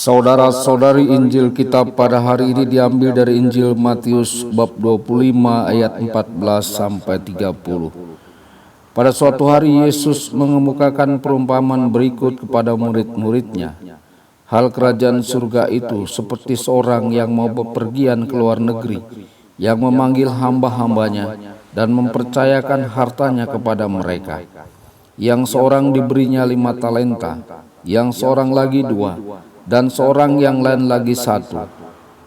Saudara-saudari, Injil kita pada hari ini diambil dari Injil Matius bab 25 ayat 14 sampai 30. Pada suatu hari Yesus mengemukakan perumpamaan berikut kepada murid-muridnya. Hal kerajaan surga itu seperti seorang yang mau bepergian ke luar negeri, yang memanggil hamba-hambanya dan mempercayakan hartanya kepada mereka. Yang seorang diberinya 5 talenta, yang seorang lagi 2, dan seorang yang lain lagi 1,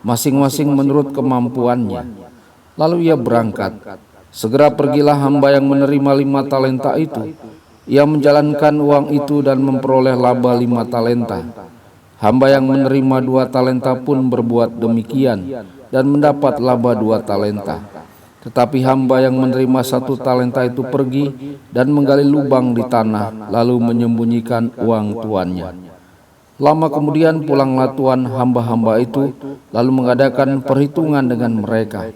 masing-masing menurut kemampuannya. Lalu ia berangkat. Segera pergilah hamba yang menerima 5 talenta itu. Ia menjalankan uang itu dan memperoleh laba 5 talenta. Hamba yang menerima 2 talenta pun berbuat demikian dan mendapat laba 2 talenta. Tetapi hamba yang menerima 1 talenta itu pergi dan menggali lubang di tanah, lalu menyembunyikan uang tuannya. Lama kemudian pulanglah tuan hamba-hamba itu, lalu mengadakan perhitungan dengan mereka.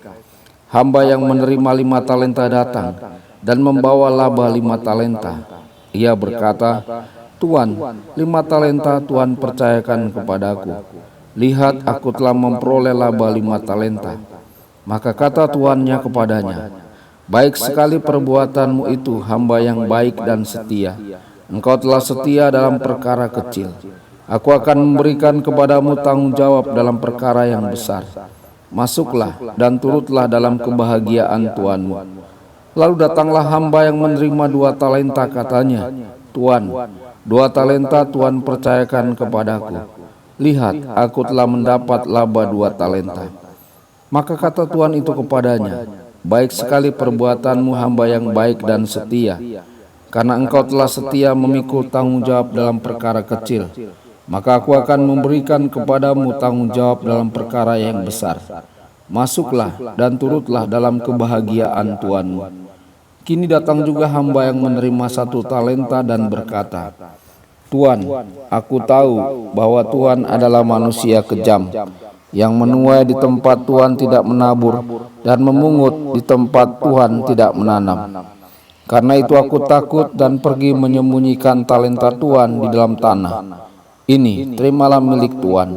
Hamba yang menerima 5 talenta datang dan membawa laba 5 talenta. Ia berkata, "Tuan, 5 talenta Tuan percayakan kepadaku. Lihat, aku telah memperoleh laba 5 talenta." Maka kata tuannya kepadanya, "Baik sekali perbuatanmu itu, hamba yang baik dan setia. Engkau telah setia dalam perkara kecil. Aku akan memberikan kepadamu tanggung jawab dalam perkara yang besar. Masuklah dan turutlah dalam kebahagiaan tuanmu." Lalu datanglah hamba yang menerima 2 talenta, katanya, "Tuan, 2 talenta Tuan percayakan kepadaku. Lihat, aku telah mendapat laba 2 talenta." Maka kata tuan itu kepadanya, "Baik sekali perbuatanmu, hamba yang baik dan setia. Karena engkau telah setia memikul tanggung jawab dalam perkara kecil, maka aku akan memberikan kepadamu tanggung jawab dalam perkara yang besar. Masuklah dan turutlah dalam kebahagiaan tuanmu." Kini datang juga hamba yang menerima 1 talenta dan berkata, "Tuan, aku tahu bahwa Tuan adalah manusia kejam, yang menuai di tempat Tuhan tidak menabur dan memungut di tempat Tuhan tidak menanam. Karena itu aku takut dan pergi menyembunyikan talenta Tuhan di dalam tanah. Ini terimalah milik Tuan."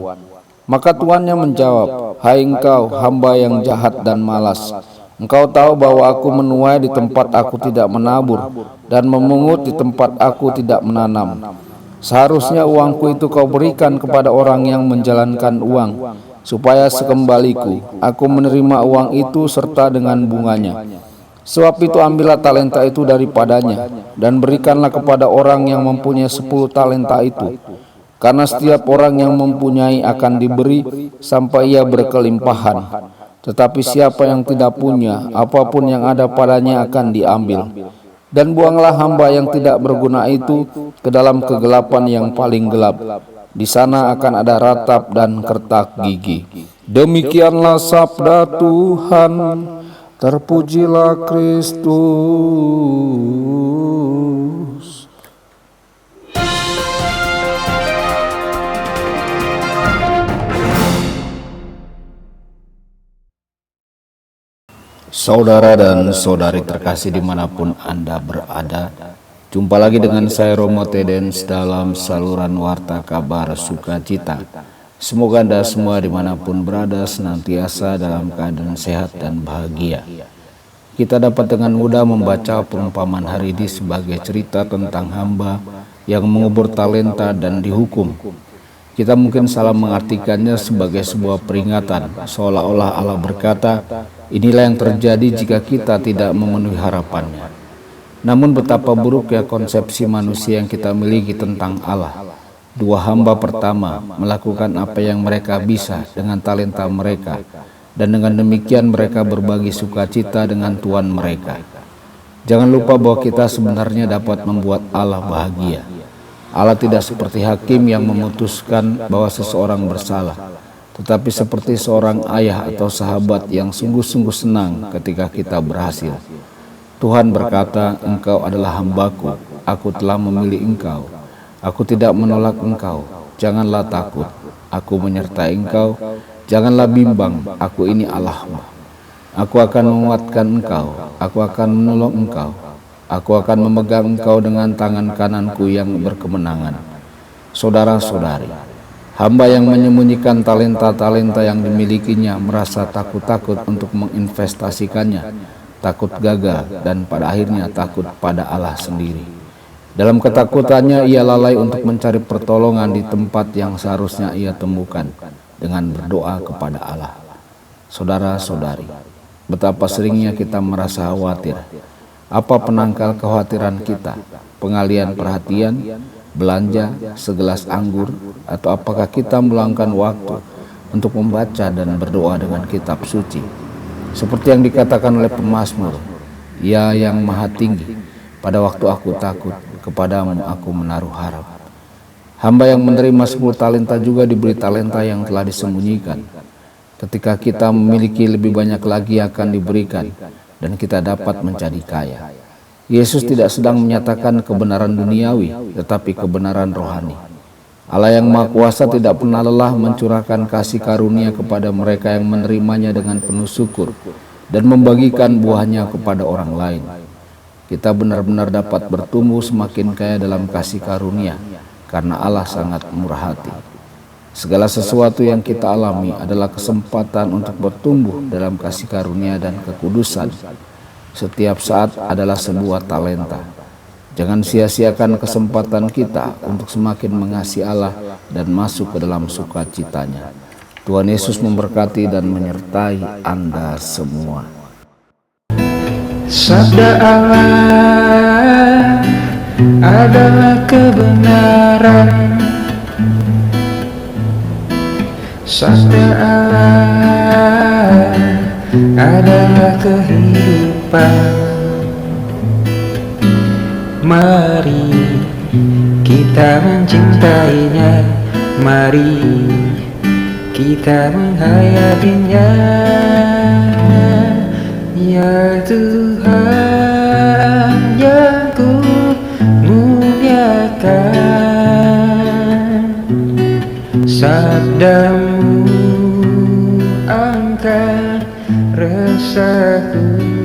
Maka tuannya menjawab, "Hai engkau hamba yang jahat dan malas, engkau tahu bahwa aku menuai di tempat aku tidak menabur dan memungut di tempat aku tidak menanam. Seharusnya uangku itu kau berikan kepada orang yang menjalankan uang, supaya sekembaliku aku menerima uang itu serta dengan bunganya. Sebab itu ambillah talenta itu daripadanya dan berikanlah kepada orang yang mempunyai 10 talenta itu. Karena setiap orang yang mempunyai akan diberi sampai ia berkelimpahan. Tetapi siapa yang tidak punya, apapun yang ada padanya akan diambil. Dan buanglah hamba yang tidak berguna itu ke dalam kegelapan yang paling gelap. Di sana akan ada ratap dan kertak gigi." Demikianlah sabda Tuhan. Terpujilah Kristus. Saudara dan saudari terkasih dimanapun Anda berada, jumpa lagi dengan saya Romo Tedens dalam saluran Warta Kabar Sukacita. Semoga Anda semua dimanapun berada senantiasa dalam keadaan sehat dan bahagia. Kita dapat dengan mudah membaca perumpamaan hari ini sebagai cerita tentang hamba yang mengubur talenta dan dihukum. Kita mungkin salah mengartikannya sebagai sebuah peringatan, seolah-olah Allah berkata, inilah yang terjadi jika kita tidak memenuhi harapannya. Namun betapa buruknya konsepsi manusia yang kita miliki tentang Allah. 2 hamba pertama melakukan apa yang mereka bisa dengan talenta mereka, dan dengan demikian mereka berbagi sukacita dengan Tuhan mereka. Jangan lupa bahwa kita sebenarnya dapat membuat Allah bahagia. Allah tidak seperti hakim yang memutuskan bahwa seseorang bersalah, tetapi seperti seorang ayah atau sahabat yang sungguh-sungguh senang ketika kita berhasil. Tuhan berkata, "Engkau adalah hambaku, aku telah memilih engkau. Aku tidak menolak engkau, janganlah takut. Aku menyertai engkau, janganlah bimbang, aku ini Allahmu. Aku akan menguatkan engkau, aku akan menolong engkau. Aku akan memegang engkau dengan tangan kananku yang berkemenangan." Saudara-saudari, Hamba yang menyembunyikan talenta-talenta yang dimilikinya merasa takut-takut untuk menginvestasikannya, takut gagal, dan pada akhirnya takut pada Allah sendiri. Dalam ketakutannya ia lalai untuk mencari pertolongan di tempat yang seharusnya ia temukan dengan berdoa kepada Allah. Saudara-saudari, betapa seringnya kita merasa khawatir. Apa penangkal kekhawatiran kita? Pengalian perhatian, belanja, segelas anggur, atau apakah kita meluangkan waktu untuk membaca dan berdoa dengan kitab suci? Seperti yang dikatakan oleh pemazmur, "Ya yang maha tinggi, pada waktu aku takut, kepadamu aku menaruh harap." Hamba yang menerima 10 talenta juga diberi talenta yang telah disembunyikan. Ketika kita memiliki lebih banyak lagi akan diberikan, dan kita dapat menjadi kaya. Yesus tidak sedang menyatakan kebenaran duniawi, tetapi kebenaran rohani. Allah yang Maha Kuasa tidak pernah lelah mencurahkan kasih karunia kepada mereka yang menerimanya dengan penuh syukur dan membagikan buahnya kepada orang lain. Kita benar-benar dapat bertumbuh semakin kaya dalam kasih karunia, karena Allah sangat murah hati. Segala sesuatu yang kita alami adalah kesempatan untuk bertumbuh dalam kasih karunia dan kekudusan. Setiap saat adalah sebuah talenta. Jangan sia-siakan kesempatan kita untuk semakin mengasihi Allah dan masuk ke dalam sukacitanya. Tuhan Yesus memberkati dan menyertai Anda semua. Sabda Allah adalah kebenaran. Sabda Allah adalah kehidupan. Mari kita mencintainya, mari kita menghayatinya. Ya Tuhan yang ku muliakan, sabdamu angkat resahku.